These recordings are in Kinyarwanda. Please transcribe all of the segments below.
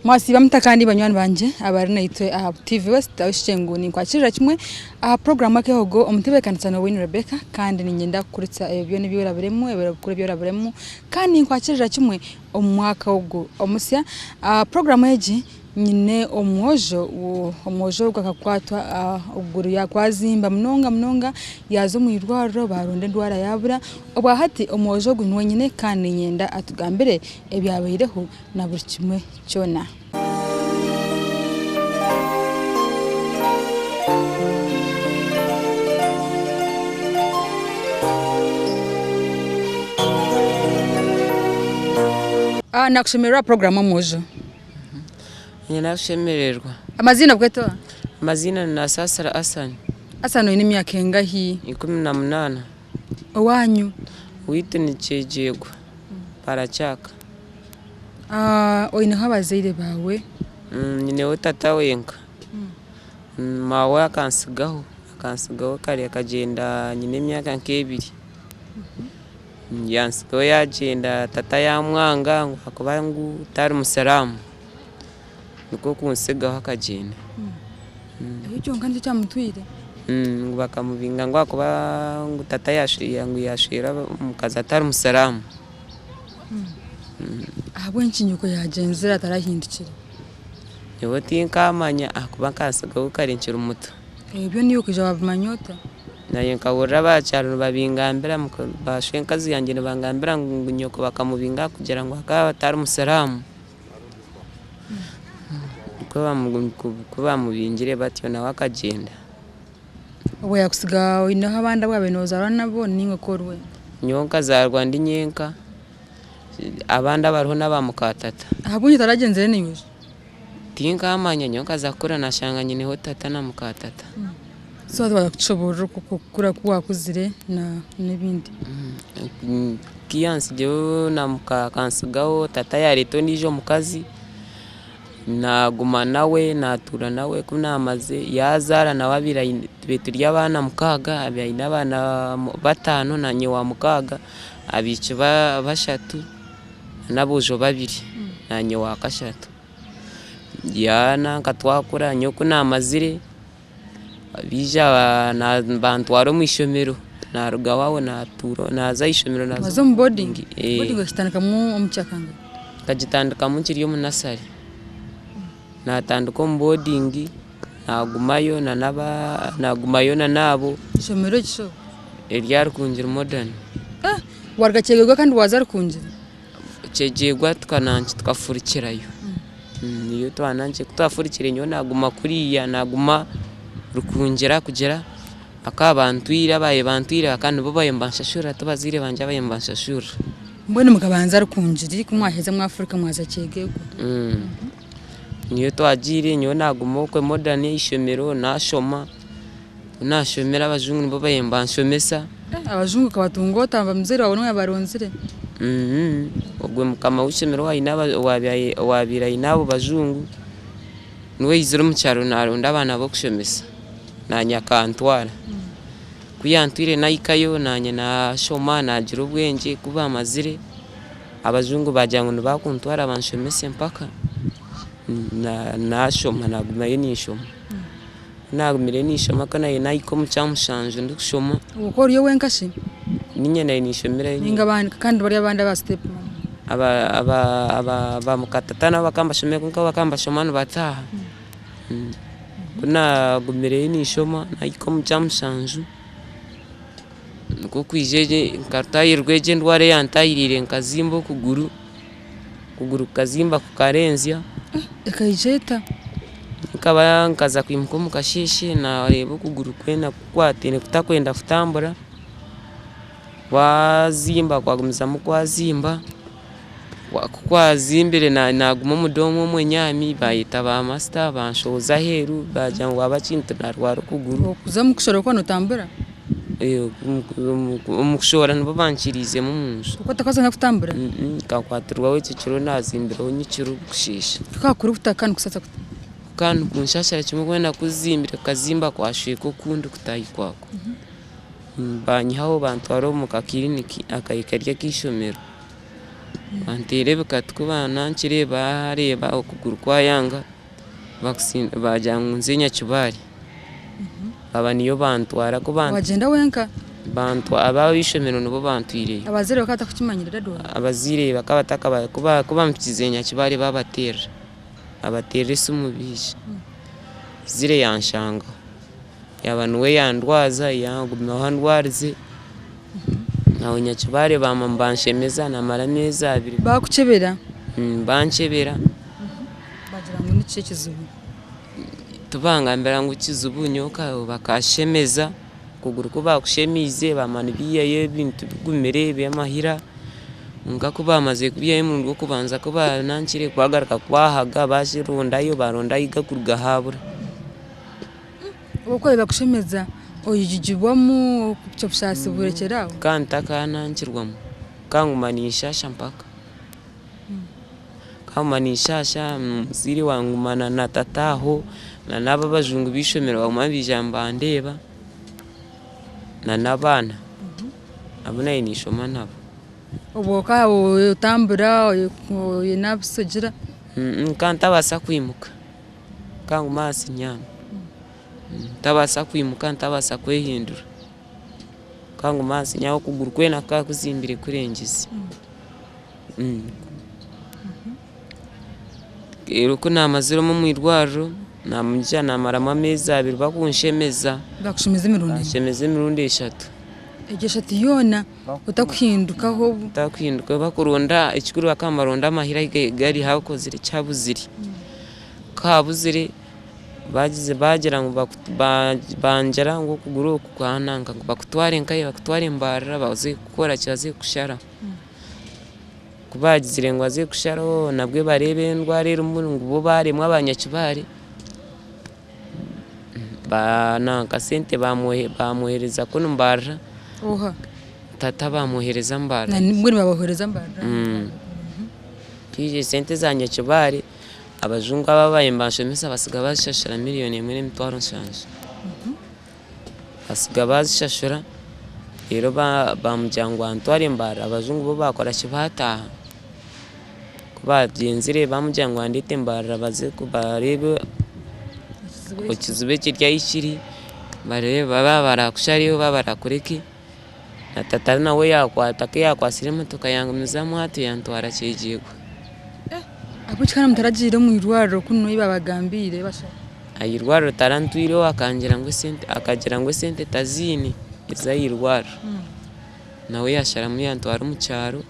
Mwasiba mutakandi banywani banje abari naitwe TV West awishenguni kwakirira kimwe program yake hogo omutebekana cyane Win Rebecca kandi ninyenda kuritsa ebyo nibyora baremu ebyo kuri byora baremu kandi kwakirira kimwe omwaka hogo omusya program yeji nyine omwojo gakakwatwa oguru yakwazimba mnonga yazo mu irwaro baronde ndwara yabura obwa hati omwojo gunwe nyine kandi nyenda atugambire ebyabayireho na buri kimwe cyona nakushemerera program omwojo Nyina kushemererwa. Amazina bweto? Amazina na Sasara Hassan. Hassan ni myaka engahi? 18. Owanyu? Witu ni Chejego. Parachaka. Oine habazaire bawe? Nyine otata wenka. Mawe akansigaho kare akagenda nyine myaka nk'ebiri. Yansigaho yagenda tata yamwanga ngo akubangu tari musalamu. Nuko kunsigaho akagenda. Icyo nganje cyamutwire. Bakamubinga ngo akuba ngo tata yashira mukaza atari musalamu. Abo nkinyuko yagenzera atarahindukira. Yewe tinkamanya akuba kansigaho karenkira umuto. Ebyo niyo kuje babamanyota. Naye nkabura bacyaro babingambira bashwenkazi yanjye bangambira ngo nyoko bakamubinga kugira ngo akaba atari musalamu. Kuba mubingire batyo nawe akagenda. Obo yakusiga inaho abandi ababenoza nabo ningo korwe. Nyonka za Rwanda nyenka abandi abariho n'abamukatata. Habunye taragenzere niwe. Tinka amanya nyonka zakora nashanganye niho tata na mukatata. So bakuchobora kukura kuwakuzire na nebindi. Kiyansi je na mukakansigaho tata yareto nijo mukazi. Naguma nawe natura nawe kunamaze yazara na babira betu ry'abana mukaga abyaina abana batano na nyewa mukaga abice bashatu nabujo babiri na nyewa kashatu yana katwakura nyoko namazire bija na bantwaro mu ishomero na rugawawo natura naza ishomero nazo mu boarding gashitandika mu omucyakanga kagitandika mu kiriyo mu nasari natanduko boarding nagumayo na nabo ishomero cyo eryar kunjira modern wargakegwa kandi wazar kunjira cegegwa tukananci tukafurikirayo niyo twananci kutafurikire nyo naguma kuriya naguma rukunjira kugera akabantwira baye bantwira kandi bo baye mbanshashura tubazire banje baye mbanshashura mbone mukabanza rukunjiri kumwaheza mu Afrika mwaza cegegwa niyo twagire nyo naguma kwe modern ishomero nashomera abajungu nibo bayemba nshomesa abajungu kabatungota bamzere babone yabaronzire ogwe mukama wishomero wabira inabo bajungu niwe yizero mu cyaro naronda abana bo kushomesa nanyakantwara kuyantwire nayikayo nanye na shoma nagira ubwenge kuba amazire abajungu bajyango nibakuntwara abanshomese mpaka na shoma nagumayo nishoma nagumire nishoma kana nayiko mu cyamushanje ndikushoma ukora iyo wenkashi ninye nayo nishomera ninga abandi kandi bari abandi ba step aba mukatatana bakambashomeka nka bakambashomana bataha kuna gumire nishoma nayiko mu cyamushanje nuko kwijeje nkartayirweje ndware yantayirire nkazimbo kuguru kazimba kukarenzya ekayijeta nkaba nkaza kwimuka mu kashishi na rebo kuguru kwenda kwatene kutakwenda futambura wazimba kwagumiza mu kwazimba kwazimbire naguma mudomo mwenyami bayita ba master banshoza heru bajyango abacinto narwaro kuguru kuza mu kushoro ko notambura umukushora nibo bankirize mu munzu uko takaza nka futambura kakwatirwa we ciciro nazimbira unyiciro gushisha kakuru kutakana kusatsa kandi kunshashara kimwe kwenda kuzimbira kazimba kwashiko kundi kutayi kwako banyihaho bantwaro mu kakliniki akayikarya kishomero bantere bikatukuba nankireba areba okuguru kwayanga bajya mu nzinya kibari aba niyo bantwara ko wagenda wenka aba bishomero nibo bantwire abazire bakata kukimanyira dado abazire bakabataka kuba mpizenya kibari babatera abatera isumu bije zire yanshanga yabantu we yandwaza yangumya handwarize nawe nyakibare bamambanshemeza namara meza abiri bakukebera banchebera bagira ngo nice kizubu tubangambira ngo kizubu nyoka bakashemeza kuguru ko bakushemize bamana biyaye ibintu bigumere byamahira nga ko bamaze kubiyaye mu rwo kubanza ko banankire kwagaruka kwahaga bashirundayo barondayo igakurga habura uko bakushemeza oyijibwamo cyo bushasi burekeraho kanta kanankirwamo kangumanisha shampaka kamumanishasha mziri wangumana na tataho na naba bajungu bishomera bamabijamba ndeba na nabana abuna inishoma nabo uboka utambura yinabsugira kanta basa kwimuka kangumasi nyama tabasa kwimuka ntabasa kwehindura kangumasi nyawo kuguru kwena kakuzimbire kurengiza Eruko namaziro mu mwirwaro namujya namarama amezi abiri bakunshemeza bakushemeza imirundi shemeza imirundi 3 egeshati yona utakuhindukaho bakurunda ikikuru bakamaronda amahira gari hakozire cyabuziri kabuzire bagize bagira ngo banjara ngo kuguru kwananga ngo bakutware nkaye bakutware mbarara baze gukora cyaze kushara kubagizire ngo aze kusharo nabwe barebe ndware rumuntu ngo baremwe abanyakibare bana kasente bamuhereza ko mbarara oha tata bamuhereza mbarara nibwo babahereza mbarara kije sente zanyakibare abajungu ababaye mbashemesa basiga bashashara miliyoni 1.3 nshanje basiga bashashara rero bamujyango Antoine Mbara abajungu bo bakora kibataha kubabyenzire bamujyango andite Mbara baze kubarebe okizube kirya ishiri barebe baba barakushariyo babarakureki na tata nawe yakwatake yakwasire motoka yangu mizamu hatu yantwara cyegego abuchana mutaragira mu irwaro kuno ibabagambire basha ayirwaro tarantwiro akangira ngo sente akagira ngo sente tazini izayirwaro nawe yashara mu yantwara mu cyaro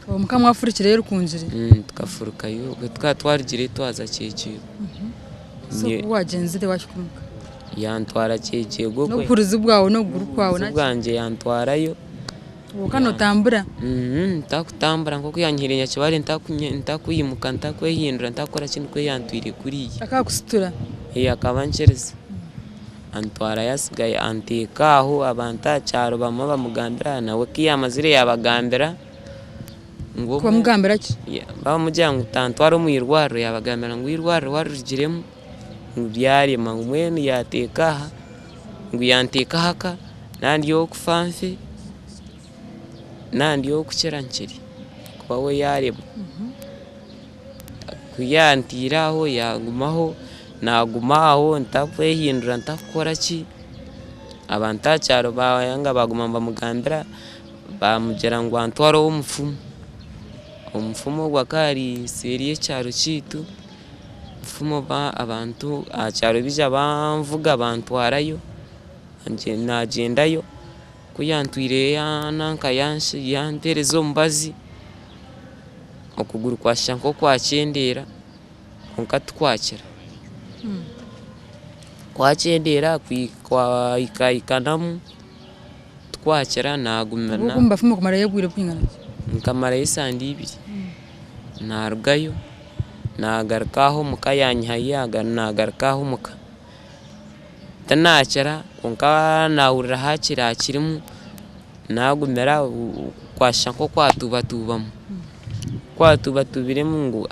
uwo mukamwa afurikire rero kunjire tukafuruka yo twatwarigire twaza cyegego so wagenzire washikumuka yantwara cyegego no kuruzi bwawo no guru kwawo nanje yantwarayo ukano tambura takutambura ngo kuyankirenya kibare ntakuyimuka ntakwehindura ntakora kintu ko yantwire kuriye akakusitura akabanchereza antwara yasigaye antekaho abanta cyaro bama bamugambira nawe kiyamazire yabagambira ngo bamugambira ki bamujyango tantwara mu irwaro yabagambira ngo irwaro warugiremo ngo byari mangwene yatekaha ngo yantekahaka nandi yo kufanfe nandi yo kucerankiri kuba we yareba kuyantiraho yagumaho nagumaho ntakwehindura ntakora ki abantacyaro bayanga baguma bamugambira bamugera ngo antwaro umufumo gwakari seriye cyaro kitu umufumo ba abantu acyaro bija bamvuga bantwarayo anje nagendayo kuyantwire yananka yanshi yanterezo mbazi okuguru kwashanko kwacendera onkatwakira kwacendera kwa ikanamu twakira nagumana ukumba fumo kumara yegwire kwingana nkamara yisandi 2 narugayo nagarkaho mukayanyahayaga nagarkaho muka tanakira onka naurira hakira kirimu nagumera kwashanko kwatubatubamo kwatubatubiremo ngo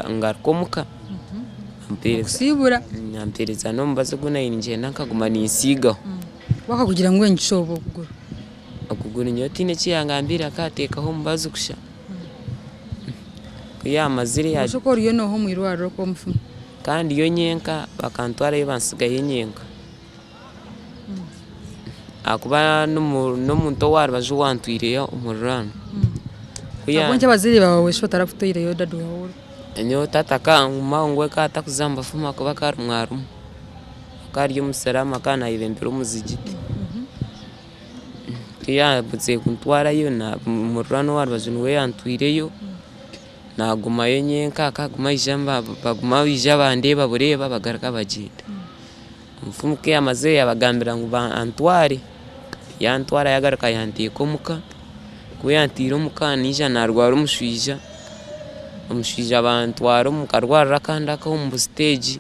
angarkomuka sibura nyampereza no mbaze guna inje nakaguma nisigaho bakakugira ngo ngishobo kugura akugura inyoti ne kiyangambira katekaho mbaze kusha kuyamazire ya ushoko riyo no ho mu irwariro ko mufumu kandi iyo nyenka bakantwara yo bansigaye nyenka akuba no muntu warbaje wantwireyo umurano abonje abaziri bawe sho tarafutire yo dadu wawe enyo tataka ngwe kata kuzamba fuma kuba kari mwarumu kari yo musalama kana ibembera umuzigiti butse kuntwara yo na umurano warbaje niwe yantwireyo naguma yo nyenka akaguma ijamba baguma ijabande babureba bagaraka bagenda umufumu ke amaze yabagambira ngo antware yantwara yagaraka yantiye komuka kuyantira umuka nija narwara umushwija abantwara umukarwara kandi ko mu stage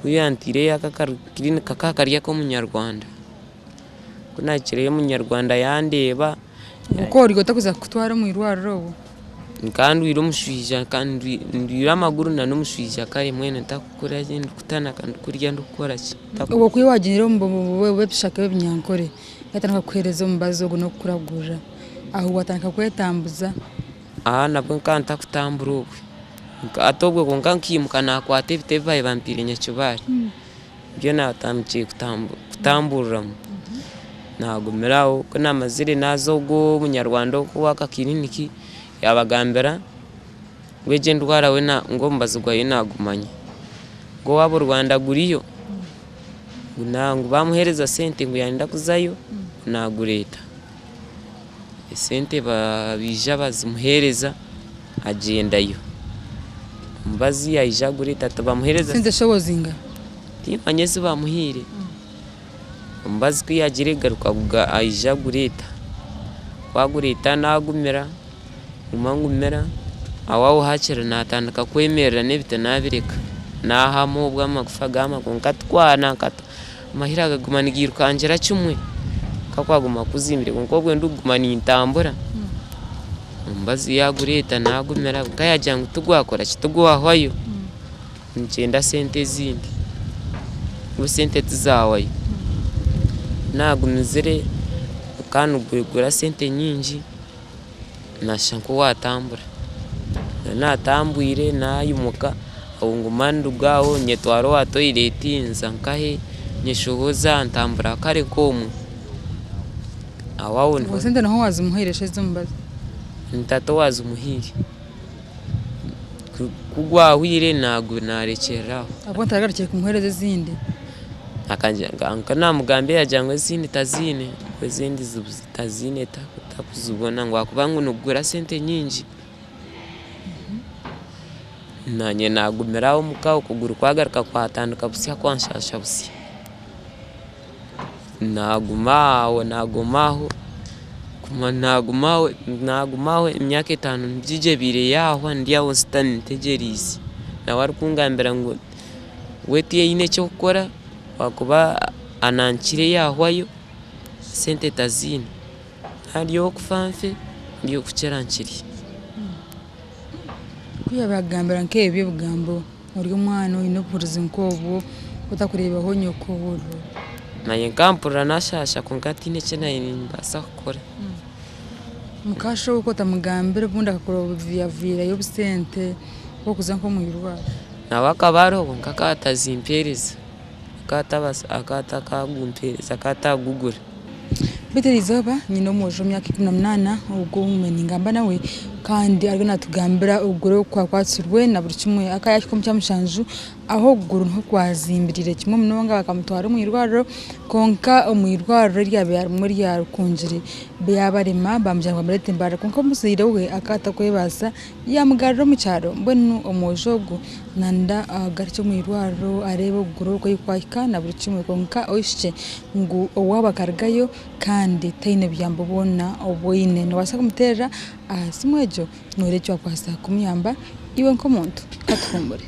kuyantire yakakarinika kakariya ko munyarwanda kunakire munyarwanda yandeba uko rigota kuza kutwara mu irwariro ubu kandi wiro mushwija kandi ndira amaguru na n'umushwija kare mwene ntakukora genda kutana kandi kurya ndukora ki ubu kwiwaginira mu webshaka y'ibinyankore yatanaka kwereza umbazo no kuragura aho watanaka kwetambuza nabwo nkanta kutambura ubwe atobwe ko nkankimuka nakwate bitevaye bampire nyakibari byo natamciye kutambura nagumiraho ko namazire nazo go munyarwanda ko wakakiriniki yabagambira weje ndwara we na ngo mbazugwa nagumanye ngo wabo Rwanda guriyo ngo bamuhereza sente ngo yanda kuzayo nagureta sente babija bazimuhereza agendayo mbazi yayija gureta tabamuhereza sente shobozinga timanyezi bamuhire mbazi kwiyagire garuka kuga ayija gureta wagureta nagumira umangumera awawo hakira natandika kwemerera nebita nabireka nahamo bw'amagufa gama konkatwana kata mahiraga gumanigira kanjera cyumwe kakwaguma kuzimbire konkobwe ndugumani intambura mbazi yagureta nagumera kayajyanga tugwakora kitugwahayo ngenda sente zindi ngo sente tuzawayo nagumizire kandi ugura sente nyinji nashanko watambura natambwire nayumuka ngumanda bwaho nyetwaro wa toilet nzankahe nyeshoboza ntambura kare komu awawo ngo sente naho wazimuhereshe zumbaza ntato wazumuhire kugwahwire nago narekeraho abo ntaragarukire kumuhereza zindi akanja namugambe yajyangwe zindi tazine kwezindi tazine takuzubona ngo akubangu nugura sente nyinji nanye nagumiraho mukao kuguru kwagaruka kwatandika busya kwanshasha busya nagumaho kuma nagumaho imyaka 5 njije bire yaho ndiyaho stani ntegerisi na wari kungambira ngo wetiye ine cyo gukora wakuba anankire yahwayo sente tazine hariyo kufanfe ndiyo kucerankiri kuyabagambira nkebye bugambo uri umwana ino purizi nkobo utakurebaho nyoko woro naye nkampura nashasha konkatine cyane mbasa gukora mukasho uko tamugambira bunda akakora via yo busente ko kuza nko mu irwara nawakabaro nkakatazimpereza akatakagumphereza akatagugura Beterizoba nyino mojo myaka 18 ubwo ngamba nawe kandi ariko natugambira ubwo kwa kwatsurwe na buri kimwe akayashiko mcyamushanju aho guru nko kwazimbirire kimwe munonga bakamutwara mu irwariro konka mu irwariro ryabe muri ya rukunjire beyabarema bamujyanwa muri tembara konka musire we akata kwebasa yamugariro mu cyaro mbonu omojogo nanda agaricyo mu irwariro arebe guru ko yikwaka na buri kimwe konka oishe ngo owabakargayo kandi taine byambo bona oboine no basa kumutera asimwejo norecho kwasa kumyamba iwe nkomuntu katukumbure